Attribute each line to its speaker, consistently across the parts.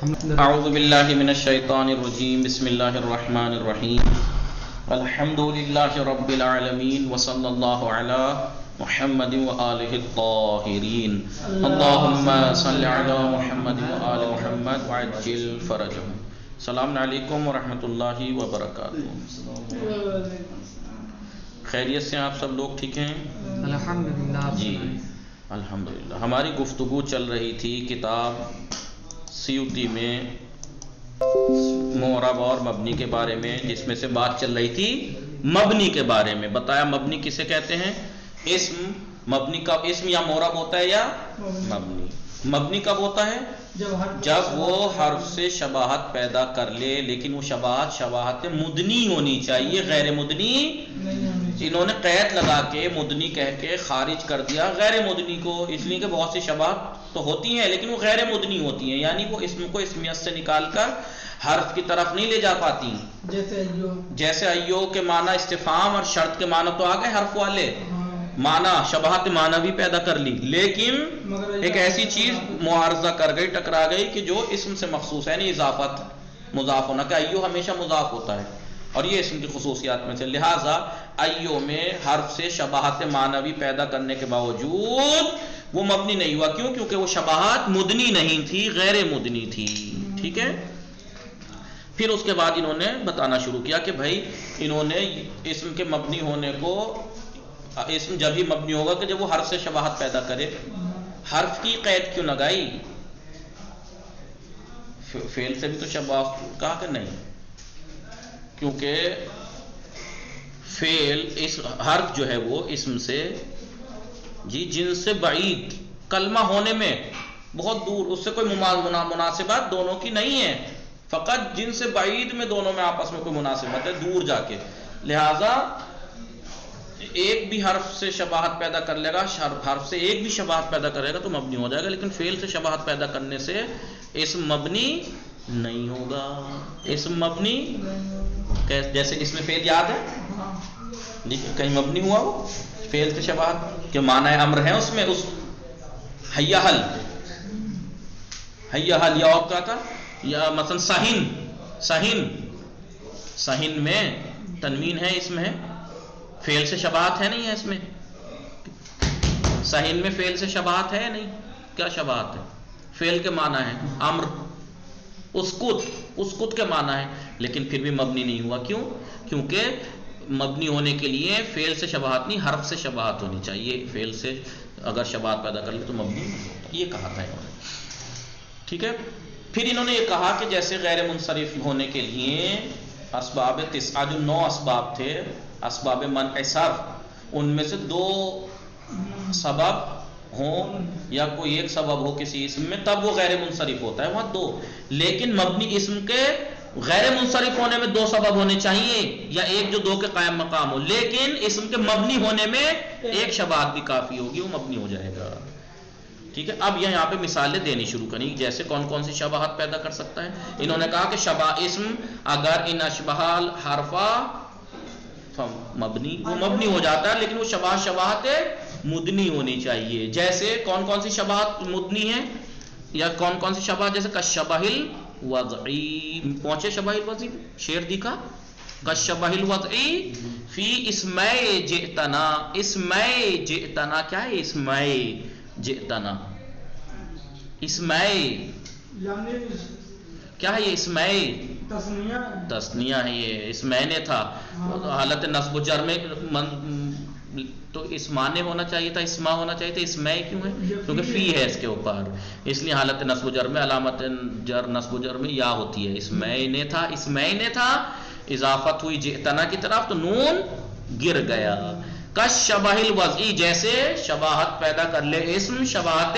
Speaker 1: اعوذ باللہ من الشیطان الرجیم بسم اللہ الرحمن الرحیم الحمد للہ رب العالمین وصلی اللہ علی محمد وآلہ الطاہرین اللہم صلی علی محمد وآل محمد وعجل فرجہم۔ السلام علیکم ورحمۃ اللہ وبرکاتہ۔ خیریت سے آپ سب لوگ ٹھیک ہیں؟
Speaker 2: الحمدللہ
Speaker 1: جی الحمدللہ۔ ہماری گفتگو چل رہی تھی کتاب سیوطی میں معرب اور مبنی کے بارے میں، جس میں سے بات چل رہی تھی مبنی کے بارے میں۔ بتایا مبنی کسے کہتے ہیں؟ اسم مبنی کا اسم یا معرب ہوتا ہے یا مبنی۔ مبنی کب ہوتا ہے؟ جب وہ حرف سے شباہت پیدا کر لے، لیکن وہ شباہت مدنی ہونی چاہیے، غیر مدنی۔ انہوں نے قید لگا کے مدنی کہہ کے خارج کر دیا غیر مدنی کو، اس لیے کہ بہت سی شباہت تو ہوتی ہیں لیکن وہ غیر مدنی ہوتی ہیں، یعنی وہ اسم کو اسمیت سے نکال کر حرف کی طرف نہیں لے جا پاتی۔ جیسے ایو کے معنی استفہام اور شرط کے معنی تو آ گئے حرف والے، معنی شباہت معنی بھی پیدا کر لی، لیکن ایک ایسی چیز معارضہ کر گئی، ٹکرا گئی کہ جو اسم سے مخصوص ہے، یعنی اضافت مضاف ہونا، کہ ایو ہمیشہ مضاف ہوتا ہے اور یہ اسم کی خصوصیات میں سے، لہٰذا ایو میں حرف سے شباہت معنوی پیدا کرنے کے باوجود وہ مبنی نہیں ہوا۔ کیوں؟ کیونکہ وہ شباہت مدنی نہیں تھی، غیر مدنی تھی۔ ٹھیک ہے؟ پھر اس کے بعد انہوں نے بتانا شروع کیا کہ بھائی انہوں نے اسم کے مبنی ہونے کو، اسم جب ہی مبنی ہوگا کہ جب وہ حرف سے شباہت پیدا کرے۔ حرف کی قید کیوں لگائی؟ فعل سے بھی تو شباہت کہا کہ نہیں، کیونکہ فعل اس حرف جو ہے وہ اسم سے جن سے بعید، کلمہ ہونے میں بہت دور، اس سے کوئی مناسبت دونوں کی نہیں ہے، فقط جن سے بعید میں دونوں میں آپس میں کوئی مناسبت ہے، دور جا کے، لہذا ایک بھی حرف سے شباہت پیدا کر لے گا، حرف سے ایک بھی شباہت پیدا کرے گا تو مبنی ہو جائے گا، لیکن فعل سے شباہت پیدا کرنے سے اسم مبنی نہیں ہوگا۔ اسم مبنی جیسے اس میں فعل یاد ہے جی، کہیں مبنی ہوا وہ فعل سے شباہت کے معنی امر ہیں اس میں، اس حیا حل یا اور کیا تھا، یا مثلا سہن میں تنوین ہے، اس میں فعل سے شباہت ہے نہیں ہے، اس میں سہن میں فعل سے شباہت ہے نہیں، کیا شباہت ہے؟ فعل کے معنی ہے امر، اسکت کے معنی ہے، لیکن پھر بھی مبنی نہیں ہوا۔ کیوں؟ کیونکہ مبنی ہونے کے لیے فعل سے شباہت نہیں، حرف سے شباہت ہونی چاہیے، فعل سے اگر شباہت پیدا کر لے تو مبنی نہیں ہوتا، یہ کہا تھا انہوں نے۔ ٹھیک ہے؟ پھر انہوں نے یہ کہا کہ جیسے غیر منصرف ہونے کے لیے اسباب تسعہ، جو 9 اسباب تھے، اسباب منع صرف، ان میں سے 2 سبب ہوں یا کوئی ایک سبب ہو کسی اسم میں، تب وہ غیر منصرف ہوتا ہے، وہاں 2، لیکن مبنی اسم کے غیر منصرف ہونے میں 2 سبب ہونے چاہیے، یا ایک جو 2 کے قائم مقام ہو، لیکن اسم کے مبنی ہونے میں ایک شباہت بھی کافی ہوگی، وہ مبنی ہو جائے گا۔ ٹھیک ہے؟ اب یہاں پہ مثالیں دینی شروع کریں، جیسے کون کون سی شباہت پیدا کر سکتا ہے۔ انہوں نے کہا کہ اسم اگر ان اشبہال حرفا مبنی، وہ مبنی ہو جاتا ہے، لیکن وہ شباہت مدنی ہونی چاہیے۔ جیسے کون کون سی شباہت مدنی ہے، یا کون کون سی شباہت، جیسے کشبہ الوضعی، پہنچے شبہ الوضعی، شعر دکھا، کشبہ الوضعی فی اسماء جئتنا، اسماء جئتنا کیا ہے؟ اسماء جئتنا، اسماء کیا ہے؟ یہ اسماء تسنیہ ہے، یہ اسماء تھا، حالت نصب و جر میں تو اسمانے ہونا چاہیے تھا، اسما ہونا چاہیے تھا، اسماء کیوں ہے؟ کیونکہ فی ہے اس کے اوپر، اس لیے حالت نصب و جر میں، علامت جر نصب و جر میں یا ہوتی ہے۔ اسماء نے تھا، اضافت ہوئی جئتنا کی طرف تو نون گر گیا۔ کشبہ الوضعی، جیسے شباہت پیدا کر لے اسم شباہت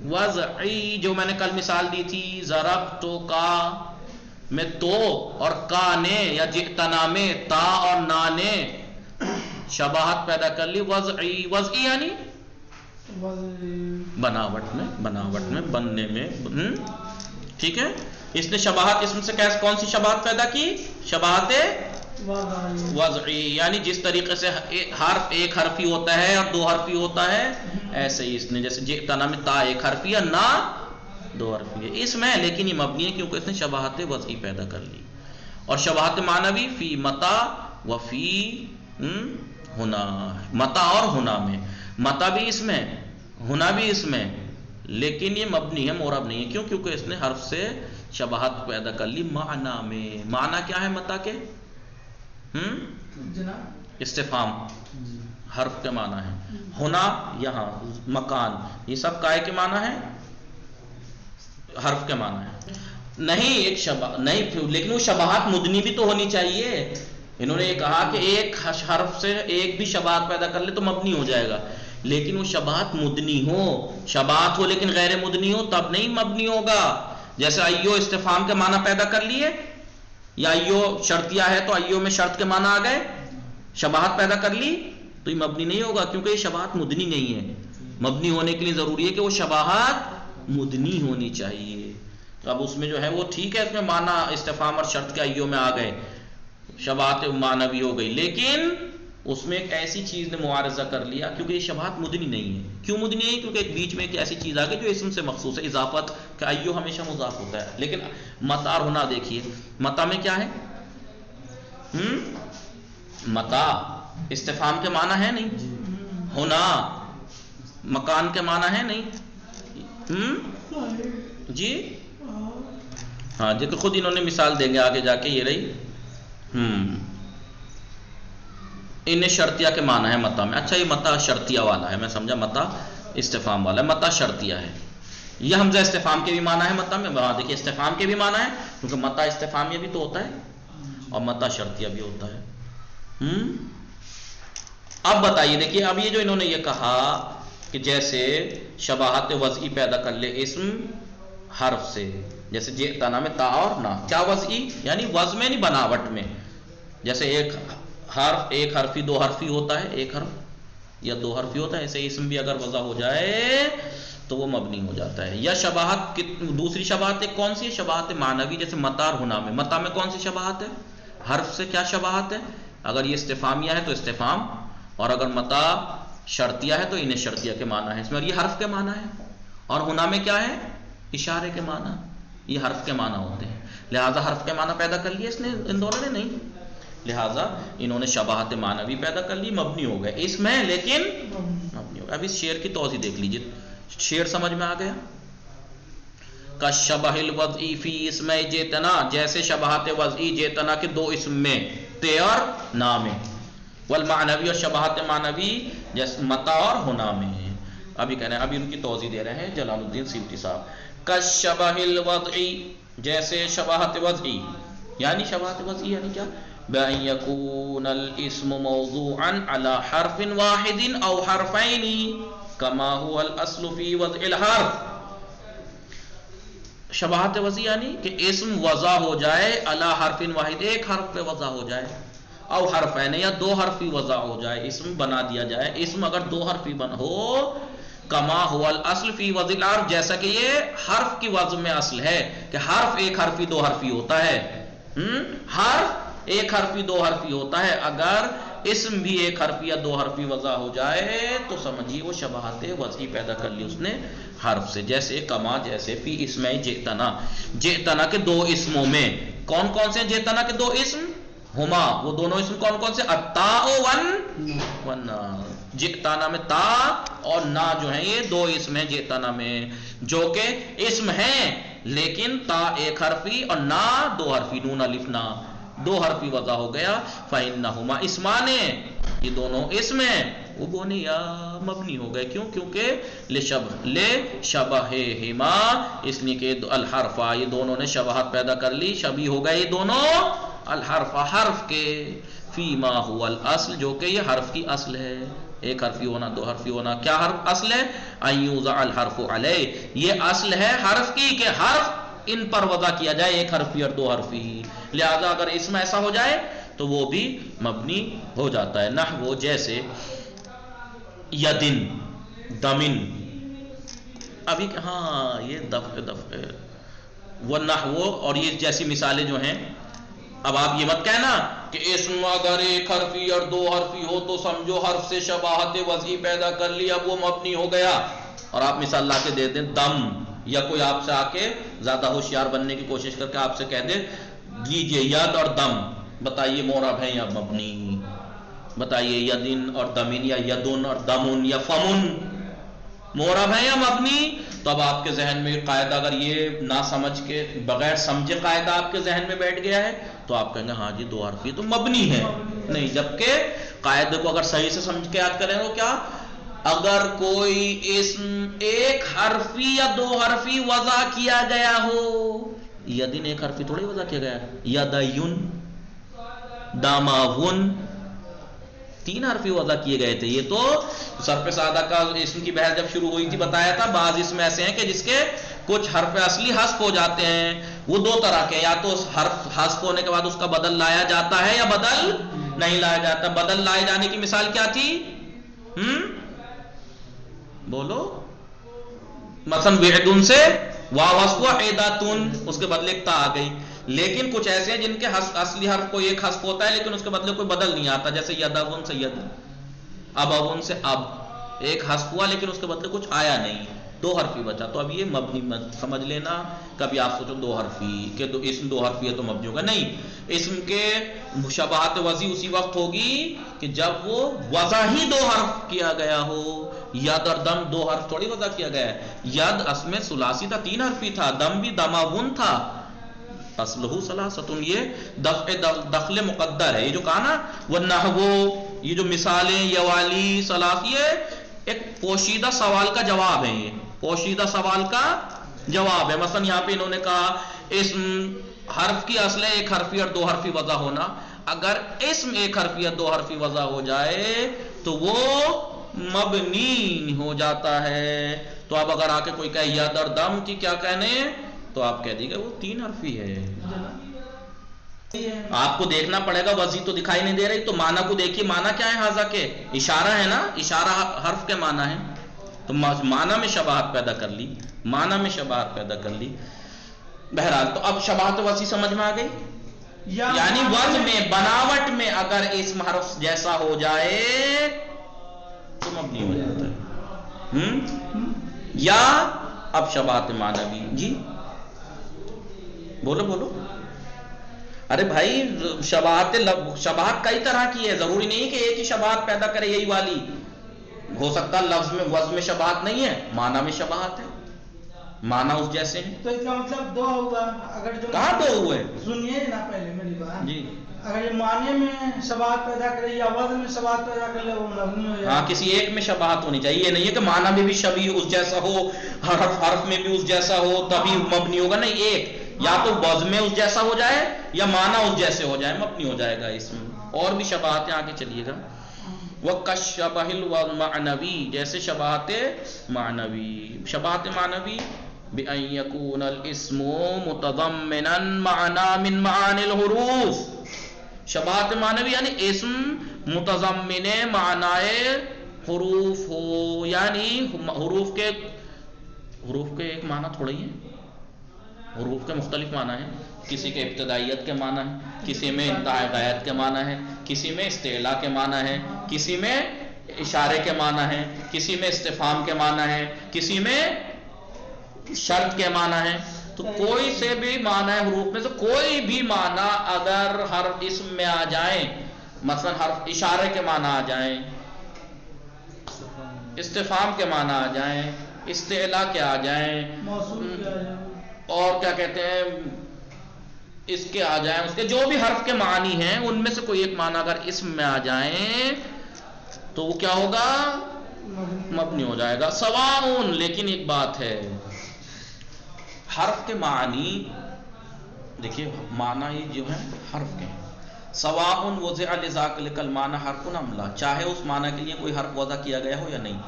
Speaker 1: وضعی، جو میں نے کل مثال دی تھی، ضرب تو کا میں تو اور کا نے، یا جئتنا میں تا اور نا نے شباہت پیدا کر لی وضعی یعنی بناوٹ میں بننے میں۔ ٹھیک ہے؟ اس نے شباہت اسم سے کون سی شباہت پیدا کی؟ شباہت وضعی، یعنی جس طریقے سے حرف ایک حرفی ہوتا ہے اور 2 حرفی ہوتا ہے، ایسے ہی اس نے، جیسے جئتنا میں تا 1 حرفی ہے، نا دو حرفی ہے، اسم ہے لیکن یہ مبنی ہے کیونکہ اس نے شباہت وضعی پیدا کر لی. اور شباہت معنوی فی متا و فی ہنا، متا اور ہنا میں. متا بھی اسم ہے، ہنا بھی اسم ہے، لیکن یہ مبنی ہے، معرب نہیں ہے. کیوں؟ کیونکہ اس نے حرف سے شباہت پیدا کر لی معنی میں. معنی کیا ہے متا کے؟ استفہام حرف کے معنی ہے. ہونا یہاں مکان، یہ سب کائے کے معنی ہے، حرف کے معنی ہے. نہیں ایک نہیں، لیکن وہ شباہت مدنی بھی تو ہونی چاہیے. انہوں نے یہ کہا کہ ایک حرف سے ایک بھی شباہت پیدا کر لے تو مبنی ہو جائے گا، لیکن وہ شباہت مدنی ہو، شباہت ہو لیکن غیر مدنی ہو تب نہیں مبنی ہوگا. جیسے ایو استفہام کے معنی پیدا کر لیے، یا ایو شرطیہ ہے تو ایو میں شرط کے معنی آ گئے، شباہت پیدا کر لی تو یہ مبنی نہیں ہوگا کیونکہ یہ شباہت مدنی نہیں ہے. مبنی ہونے کے لیے ضروری ہے کہ وہ شباہت مدنی ہونی چاہیے. اب اس میں جو ہے وہ ٹھیک ہے، اس میں معنی استفہام اور شرط کے ایو میں آ گئے، شباہت معنوی ہو گئی، لیکن اس میں ایک ایسی چیز نے معارضہ کر لیا کیونکہ یہ شباہت مدنی نہیں ہے. کیوں مدنی ہے؟ کیونکہ ایک بیچ میں ایک ایسی چیز آ گئی جو اسم سے مخصوص ہے، اضافت کہ ایو ہمیشہ مضاف ہوتا ہے. لیکن متا اور ہونا دیکھیے، متا میں کیا ہے؟ متا استفہام کے معنی ہے نہیں، ہونا مکان کے معنی ہے نہیں. جی ہاں جی، خود انہوں نے مثال دیں گے آگے جا کے، یہ رہی ان شرطیہ کے معنی ہے متا میں. اچھا یہ متا شرطیہ والا ہے، میں سمجھا متا استفہام والا ہے. متا شرطیہ ہے، یہ حمزہ استفہام کے بھی معنی ہے متا میں. وہاں دیکھیے استفہام کے بھی معنی ہے کیونکہ متا استفہامیہ بھی تو ہوتا ہے اور متا شرطیہ بھی ہوتا ہے. اب بتائیے، دیکھیے اب یہ جو انہوں نے یہ کہا کہ جیسے شباہت وضعی پیدا کر لے اسم حرف سے، جیسے جئتنا میں تا اور نا، کیا وضعی یعنی وضع میں نہیں بناوٹ میں. جیسے ایک حرف ایک حرفی دو حرفی ہوتا ہے، ایک حرف یا دو حرفی ہوتا ہے، ایسے اسم بھی اگر وضع ہو جائے تو وہ مبنی ہو جاتا ہے. یا شباہت دوسری شباہت ایک کون سی ہے؟ شباہت معنوی، جیسے متا اور ہونا میں. متا میں کون سی شباہت ہے؟ حرف سے کیا شباہت ہے؟ اگر یہ استفہامیہ ہے تو استفہام، اور اگر متا شرطیہ ہے تو انہیں شرطیہ کے معنی ہے اس میں، اور یہ حرف کے معنی ہے. اور ہونا میں کیا ہے؟ اشارے کے معنی، یہ حرف کے معنی ہوتے ہیں. لہٰذا حرف کے معنی پیدا کر لیے اس نے، ان دونوں نے نہیں، لہٰذا انہوں نے شباہت معنوی پیدا کر لی، مبنی ہو گئے. اس میں لیکن مبنی ہو گئے. اب اس شعر کی توضیح دیکھ لیجیے، شعر سمجھ میں آ گیا. کشبہ الوضعی فی اسم جئتنا، جیسے شباہت وضعی جئتنا کے دو اسم میں، تے اور نا میں. والمعنوی، اور شباہت معنوی جیسے متا اور ہونا میں. ابھی کہہ رہے ہیں، ابھی ان کی توضیح دے رہے ہیں جلال الدین سیوطی صاحب. کشبہ الوضعی، جیسے شباہت وضعی، یعنی شباہت وضعی یعنی کیا؟ بأن يكون الاسم موضوعا على حرف واحد او حرفين كما هو الاصل في وضع الحرف. شباہت وضعی یعنی کہ اسم وضع ہو جائے علی حرف واحد، ایک حرف پہ وضع ہو جائے، او حرفین یا دو حرفی وضع ہو جائے، اسم بنا دیا جائے. اسم اگر دو حرفی ہو، کما هو الاصل فی وضع الحرف، جیسا کہ یہ حرف کی وضع میں اصل ہے کہ حرف ایک حرفی دو حرفی ہوتا ہے. حرف ایک حرفی دو حرفی ہوتا ہے، اگر اسم بھی ایک حرفی یا دو حرفی وضع ہو جائے تو سمجھیے وہ شباہت وضعی پیدا کر لی اس نے حرف سے. جیسے کما، جیسے فی اسم جئتنا، جئتنا کے دو اسموں میں. کون کون سے جئتنا کے دو اسم؟ ہما، وہ دونوں اسم کون کون سے؟ التاء والنا. جئتنا میں تا اور نا جو ہیں یہ دو اسم ہیں جئتنا میں، جو کہ اسم ہیں لیکن تا ایک حرفی اور نا دو حرفی، نون الف نا دو حرفی وضع ہو گیا. فإنہما اسمان، یہ دونوں اسم ہیں، وہ بنیا مبنی ہو گئے. کیوں؟ کیونکہ لشبہہما، اس لیے کہ الحرف، یہ دونوں نے شباہت پیدا کر لی، شبیہ ہو گئے یہ دونوں الحرف حرف کے، فیما هو الاصل، جو کہ یہ حرف کی اصل ہے، ایک حرفی ہونا دو حرفی ہونا. کیا حرف اصل ہے؟ ان یوضع الحرف علیہ، یہ اصل ہے حرف کی کہ حرف ان پر وضع کیا جائے، ایک حرفی اور دو حرفی. لہذا اگر اسم ایسا ہو جائے تو وہ بھی مبنی ہو جاتا ہے. نحو، جیسے یدن، دمن. ابھی ہاں یہ دفع وہ نحو، اور یہ جیسی مثالیں جو ہیں. اب آپ یہ مت کہنا کہ اسم اگر ایک حرفی اور دو حرفی ہو تو سمجھو حرف سے شباہت وضعی پیدا کر لی، اب وہ مبنی ہو گیا. اور آپ مثال لا کے دے دیں دم یا کوئی آپ سے آ کے زیادہ ہوشیار بننے کی کوشش کر کے آپ سے کہہ دے لیجیے ید اور دم، بتائیے معرب ہے یا مبنی، بتائیے یدن اور دمن یا یدن اور دمن یا فمن معرب ہے یا مبنی؟ تو اب آپ کے ذہن میں قاعدہ اگر یہ نہ سمجھ کے بغیر سمجھے قاعدہ آپ کے ذہن میں بیٹھ گیا ہے تو آپ کہیں گے ہاں جی دو حرفی تو مبنی ہے نہیں، جبکہ قاعدے کو اگر صحیح سے سمجھ کے یاد کریں تو کیا، اگر کوئی اسم ایک حرفی یا دو حرفی وضع کیا گیا ہو، یدن ایک حرفی تھوڑی وضع کیا گیا ہے، یدین داماون تین حرفی وضع کیے گئے تھے. یہ تو سر پہ سادہ کا اسم کی بحث جب شروع ہوئی تھی بتایا تھا بعض اسم ایسے ہیں کہ جس کے کچھ حرف اصلی حذف ہو جاتے ہیں. وہ دو طرح کے، یا تو حرف حذف ہونے کے بعد اس کا بدل لایا جاتا ہے یا بدل نہیں لایا جاتا. بدل لائے جانے کی مثال کیا تھی؟ بولو. مثلا وعدن سے واو حذف ہوا عیداتن، اس کے بدلے ایک تا آ گئی. لیکن کچھ ایسے ہیں جن کے اصلی حرف کو ایک حذف ہوتا ہے لیکن اس کے بدلے کوئی بدل نہیں آتا، جیسے یدون سے ید، ابون سے اب، ایک حذف ہوا لیکن اس کے بدلے کچھ آیا نہیں، دو حرفی بچا. تو اب یہ مبنی مت سمجھ لینا. کبھی آپ سوچو دو حرفی کہ اسم دو حرفی ہے تو مبنی ہوگا، نہیں. اسم کے شباہت وضعی اسی وقت ہوگی کہ جب وہ وضع ہی دو حرف کیا گیا ہو. ید اور دم دو حرف تھوڑی وضع کیا گیا ہے. ید اصل میں ثلاثی تھا، تین حرفی تھا. دم بھی دماون تھا. اصلہ ثلاثۃ، یہ دفع دخل مقدر ہے. یہ جو کہا نا والنحو، یہ جو مثالیں یہ والی ثلاث، یہ ایک پوشیدہ سوال کا جواب ہے. یہ پوشیدہ سوال کا جواب ہے. مثلا یہاں پہ انہوں نے کہا اسم حرف کی اصل ہے ایک حرفی اور دو حرفی وضع ہونا. اگر اسم ایک حرفی یا دو حرفی وضع ہو جائے تو وہ مبنی ہو جاتا ہے. تو اب اگر آ کے کوئی کہے ید اور دم کی کیا کہنے تو آپ کہہ دیجیے وہ تین حرفی ہے. آپ کو دیکھنا پڑے گا، وضعی تو دکھائی نہیں دے رہی تو معنی کو دیکھیے. معنی کیا ہے؟ حاضہ کے اشارہ ہے نا، اشارہ حرف کے معنی ہے. تو معنی میں شباہت پیدا کر لی، معنی میں شباہت پیدا کر لی. بہرحال تو اب شباہت وضعی سمجھ میں آ گئی. یعنی وضع میں بناوٹ میں اگر اسم حرف جیسا ہو جائے تو مبنی ہو جاتا ہے. یا اب شباہت معنوی. جی بولو بولو. ارے بھائی شباہت کئی طرح کی ہے، ضروری نہیں کہ ایک ہی شباہت پیدا کرے یہی والی. ہو سکتا لفظ میں وزن میں شباہت نہیں ہے، معنی میں شباہت ہے، معنی اس جیسے ہیں.
Speaker 2: تو اس کا مطلب دو ہوگا. اگر جو
Speaker 1: کہاں دو ہوئے؟
Speaker 2: سنیے نا پہلے میری بات.
Speaker 1: جی
Speaker 2: اگر یہ معنی میں شباہت پیدا کرے یا وزن میں شباہت پیدا کر لے وہ مبنی ہو جائے.
Speaker 1: ہاں کسی ایک میں شباہت ہونی چاہیے. یہ نہیں ہے کہ معنی میں بھی شبیہ اس جیسا ہو، حرف میں بھی اس جیسا ہو تبھی مبنی ہوگا. نہیں، ایک یا تو وزن میں اس جیسا ہو جائے یا معنی اس جیسے ہو جائے مبنی ہو جائے گا اس میں. اور بھی شباہتیں آگے چلیے گا. وَكَالشَّبَهِ الْمَعْنَوِي، جیسے شباہت معنوی. شباہت معنوی بِأَن يَكُونَ الْإِسْمُ مُتَضَمِّنًا مَعْنًى مِن مَعَانِي الْحُرُوفِ. شباہت معنوی یعنی اسم متضمن معنی حروف ہو. یعنی حروف کے ایک معنی تھوڑے ہی ہیں، حروف کے مختلف معنی ہیں. کسی کے ابتدائیت کے معنی ہے، کسی میں انتہائی غایت کے معنی ہے، کسی میں استعلاء کے معنی ہے، کسی میں اشارے کے معنی ہے، کسی میں استفہام کے معنی ہے، کسی میں شرط کے معنی ہے. تو کوئی سے بھی معنی ہے حروف میں سے کوئی بھی معنی اگر حرف اسم میں آ جائیں، مثلا حرف اشارے کے معنی آ جائیں، استفہام کے معنی آ جائیں، استعلاء کے آ جائیں، اور کیا کہتے ہیں اس کے آ جائیں، اس کے جو بھی حرف کے معنی ہیں ان میں سے کوئی ایک معنی اگر اسم میں آ جائیں تو وہ کیا ہوگا؟ مبنی ہو جائے گا. سواء، لیکن ایک بات ہے، حرف کے معنی دیکھیے معنی جو ہیں حرف کے ہیں. سواء وضع لذاک المعنی حرف ام لا، چاہے اس معنی کے لیے کوئی حرف وضع کیا گیا ہو یا نہیں.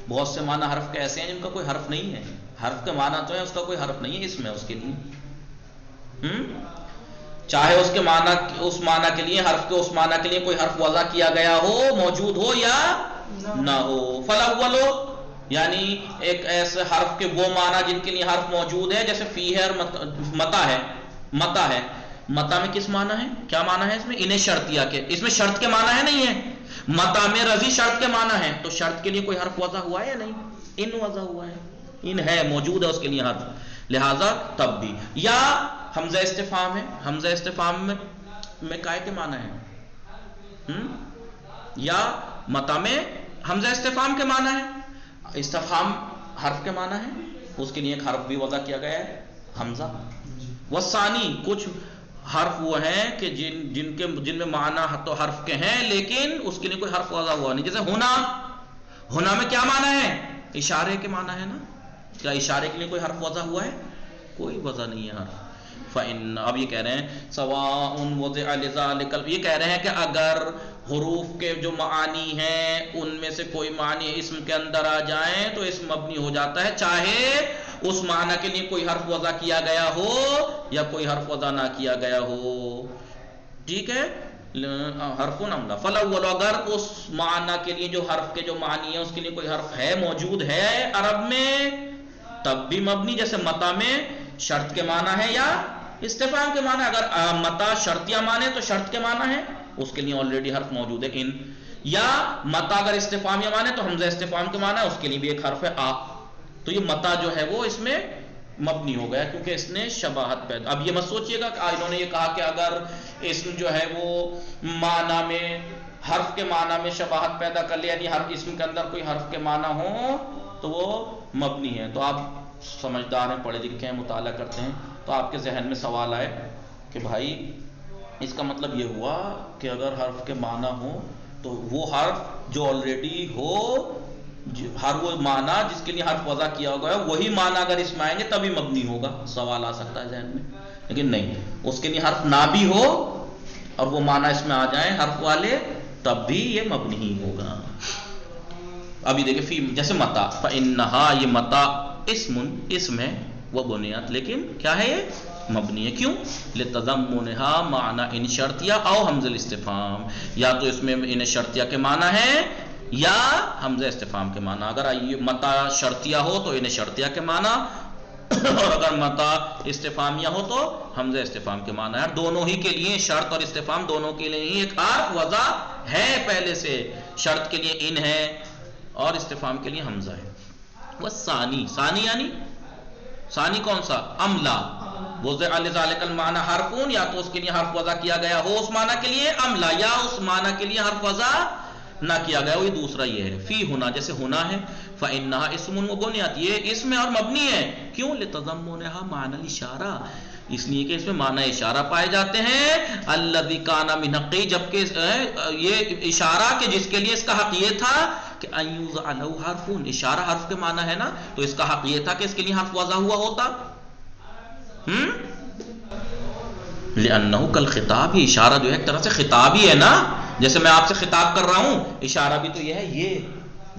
Speaker 1: بہت سے معنی حرف کے ایسے ہیں جن کا کوئی حرف نہیں ہے. حرف کے معنی تو ہے، اس کا کوئی حرف نہیں ہے، اسم ہے اس کے لیے. چاہے اس کے معنی اس معنی کے لیے حرف کے اس معنی کے لیے کوئی حرف وضع کیا گیا ہو، موجود ہو یا نہ ہو. فالاول، یعنی ایک ایسے حرف کے وہ معنی جن کے لیے حرف موجود ہے، جیسے فی ہے اور متا ہے. متا ہے، متا میں کس معنی ہے؟ کیا معنی ہے اس میں؟ انہیں شرطیہ کے. اس میں شرط کے معنی ہے نہیں ہے. متا میں رضی شرط کے معنی ہے. تو شرط کے لیے کوئی حرف وضع ہوا ہے یا نہیں؟ ان وضع ہوا ہے. ان ہے موجود ہے اس کے لیے حرف, لہذا تب بھی. یا حمزہ استفہام ہے, حمزہ استفہام میں کائے کے معنی ہے, یا متا میں حمزہ استفہام کے معنی ہے, استفہام حرف کے معنی ہے, اس کے لیے ایک حرف بھی وضع کیا گیا ہے حمزہ. والثانی کچھ حرف وہ ہیں کہ جن میں معنی تو حرف کے ہیں لیکن اس کے لیے کوئی حرف وضع ہوا نہیں, جیسے ہونا, ہونا میں کیا معنی ہے, اشارے کے معنی ہے نا, کیا اشارے کے لیے کوئی حرف وضع ہوا ہے, کوئی وضع نہیں ہے حرف. فإن اب یہ کہہ رہے ہیں سواء وضع لذلك, یہ کہہ رہے ہیں کہ اگر حروف کے جو معانی ہیں ان میں سے کوئی معنی اسم کے اندر آ جائیں تو اسم مبنی ہو جاتا ہے, چاہے اس معنی کے لیے کوئی حرف وضع کیا گیا ہو یا کوئی حرف وضع نہ کیا گیا ہو. ٹھیک ہے, حرف نملہ فالاول, اگر اس معنی کے لیے جو حرف کے جو معنی ہے اس کے لیے کوئی حرف ہے موجود ہے عرب میں تب بھی مبنی, جیسے متا میں شرط کے معنی ہے یا استفہام کے معنی. اگر متا شرطیہ معنی تو شرط کے معنی ہے, اس کے لیے آلریڈی حرف موجود ہے ان, یا متا اگر استفہامیہ معنی تو حمزہ استفہام کے معنی ہے, اس کے لیے بھی ایک حرف ہے آ. تو یہ متا جو ہے وہ اس میں مبنی ہو گیا کیونکہ اس نے شباہت پیدا. اب یہ مت سوچئے گا کہ انہوں نے یہ کہا کہ اگر اسم جو ہے وہ معنی میں حرف کے معنی میں شباہت پیدا کر لے, یعنی ہر اسم کے اندر کوئی حرف کے معنی ہو تو وہ مبنی ہے. تو آپ سمجھدار ہیں, پڑھے لکھے ہیں, مطالعہ کرتے ہیں, تو آپ کے ذہن میں سوال آئے کہ بھائی اس کا مطلب یہ ہوا کہ اگر حرف کے معنی ہو تو وہ حرف جو آلریڈی ہو, ہر وہ معنی جس کے لیے حرف وضع کیا ہوگا وہی معنی اگر اس میں آئیں گے تبھی مبنی ہوگا. سوال آ سکتا ہے ذہن میں, لیکن نہیں, اس کے لیے حرف نہ بھی ہو اور وہ معنی اس میں آ جائیں حرف والے تب بھی یہ مبنی ہی ہوگا. ابھی دیکھیں فی, جیسے متا, فإنہا, یہ متا اسم ہے, وہ بنیاد لیکن کیا ہے یہ مبنی ہے. کیوں؟ لتضمنہا معنی ان شرطیہ او حمزہ الاستفہام, یا تو اس میں ان شرطیہ کے معنی ہے یا حمزہ استفہام کے معنی. اگر متا شرطیہ ہو تو ان شرطیہ کے معنی, اور اگر متا استفہامیہ ہو تو حمزہ استفہام کے معنی ہے. دونوں ہی کے لیے شرط اور استفہام دونوں کے لیے ہی ایک حرف وضع ہے پہلے سے, شرط کے لیے ان ہے اور استفہام کے لیے حمزہ ہے. والثانی, ثانی یعنی ثانی کون سا, املا, وضع لذلك المعنى حرفون, یا تو اس کے لیے حرف وضع کیا گیا ہو اس معنی کے لیے, املا, یا اس معنی کے لیے حرف وضع نہ کیا گیا ہو. یہ دوسرا یہ ہے. فی ہونا, جیسے ہونا ہے, فإنها اسم و بنیاد, یہ اسم ہے اور مبنی ہے. کیوں؟ لتضمنها معنی الاشارہ, اس لیے کہ اس میں معنی اشارہ پائے جاتے ہیں. الذی کان من حقی, جبکہ یہ اشارہ کہ جس کے لیے اس کا حق یہ تھا کہ ان یوضع له حرف, اشارہ حرف کے معنی ہے نا, تو اس کا حق یہ تھا کہ اس کے لیے حرف وضع ہوا ہوتا. لأنہ کالخطاب, یہ اشارہ جو ہے ایک طرح سے خطاب ہی ہے نا, جیسے میں آپ سے خطاب کر رہا ہوں, اشارہ بھی تو یہ ہے, یہ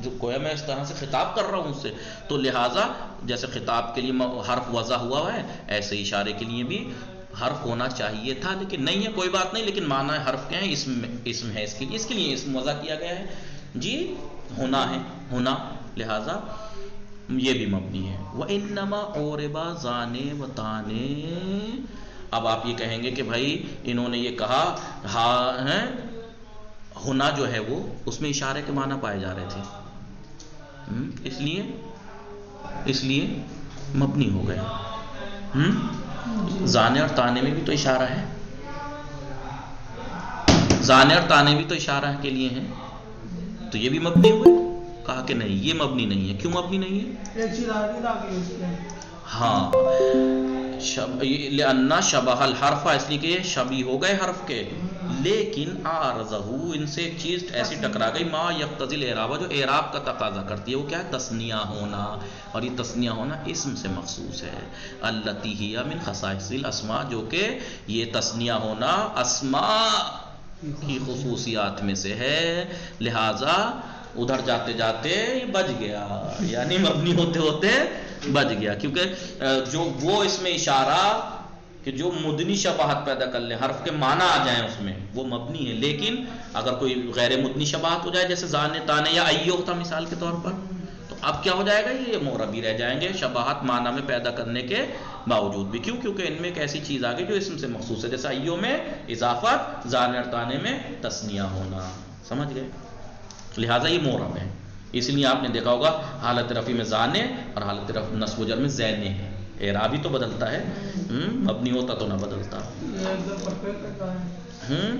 Speaker 1: جو گویا میں اس طرح سے خطاب کر رہا ہوں اس سے, تو لہٰذا جیسے خطاب کے لیے حرف وضع ہوا ہے ایسے اشارے کے لیے بھی حرف ہونا چاہیے تھا, لیکن نہیں ہے, کوئی بات نہیں, لیکن معنی حرف کے ہیں, اسم ہے اس کے لیے اسم وضع کیا گیا ہے. جی ہونا ہے, ہونا, لہٰذا یہ بھی مبنی ہے. وَإِنَّمَا عُرِبَ زَانِ وَطَانِ, اب آپ یہ کہیں گے کہ بھائی انہوں نے یہ کہا ہاں ہے, ہونا جو ہے وہ اس میں اشارے کے معنی پائے جا رہے تھے, اس لیے مبنی ہو گئے. زانے اور تانے میں بھی تو اشارہ ہے, زانے اور تانے بھی تو اشارہ کے لیے ہیں, تو یہ بھی مبنی ہوئے. کہا کہ نہیں, یہ مبنی نہیں ہے. کیوں مبنی نہیں ہے؟
Speaker 2: ایک چیز آگے لاگے اس میں,
Speaker 1: ہاں, لأن شبہ الحرف, اس لیے کہ یہ شبیہ ہو گئے حرف کے, لیکن عارضہ, ان سے ایک چیز ایسی ٹکرا گئی, ما یقتضی الاعراب, جو اعراب کا تقاضا کرتی ہے, وہ کیا ہے, تثنیہ ہونا, اور یہ تثنیہ ہونا اسم سے مخصوص ہے. التی ہی من خصائص الاسماء, جو کہ یہ تثنیہ ہونا اسماء کی خصوصیات میں سے ہے, لہذا ادھر جاتے جاتے یہ بچ گیا, یعنی مبنی ہوتے ہوتے بچ گیا, کیونکہ جو وہ اس میں اشارہ کہ جو مدنی شباہت پیدا کر لے, حرف کے معنی آ جائیں اس میں, وہ مبنی ہے. لیکن اگر کوئی غیر مدنی شباہت ہو جائے, جیسے زانے تانے یا ایو تھا مثال کے طور پر, تو اب کیا ہو جائے گا, یہ معربی رہ جائیں گے شباہت معنی میں پیدا کرنے کے باوجود بھی. کیوں؟ کیونکہ ان میں ایک ایسی چیز آ گئی جو اسم سے مخصوص ہے, جیسے ایو میں اضافت, زانے اور تانے میں تثنیہ ہونا. سمجھ گئے؟ لہٰذا یہ معرب ہے. اس لیے آپ نے دیکھا ہوگا حالت رفع میں زانے اور حالت نصب و جر میں زینے ہیں، اعرابی تو بدلتا ہے، مبنی ہوتا تو نہ بدلتا۔
Speaker 2: یہ ایک دم پرفیکٹ ہے۔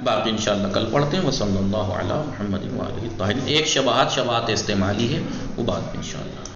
Speaker 1: باقی انشاءاللہ کل پڑھتے ہیں۔ وصلی اللہ علی محمد وآلہ الطاہرین۔ ایک شبہات استعمالی ہے، وہ بعد میں انشاءاللہ۔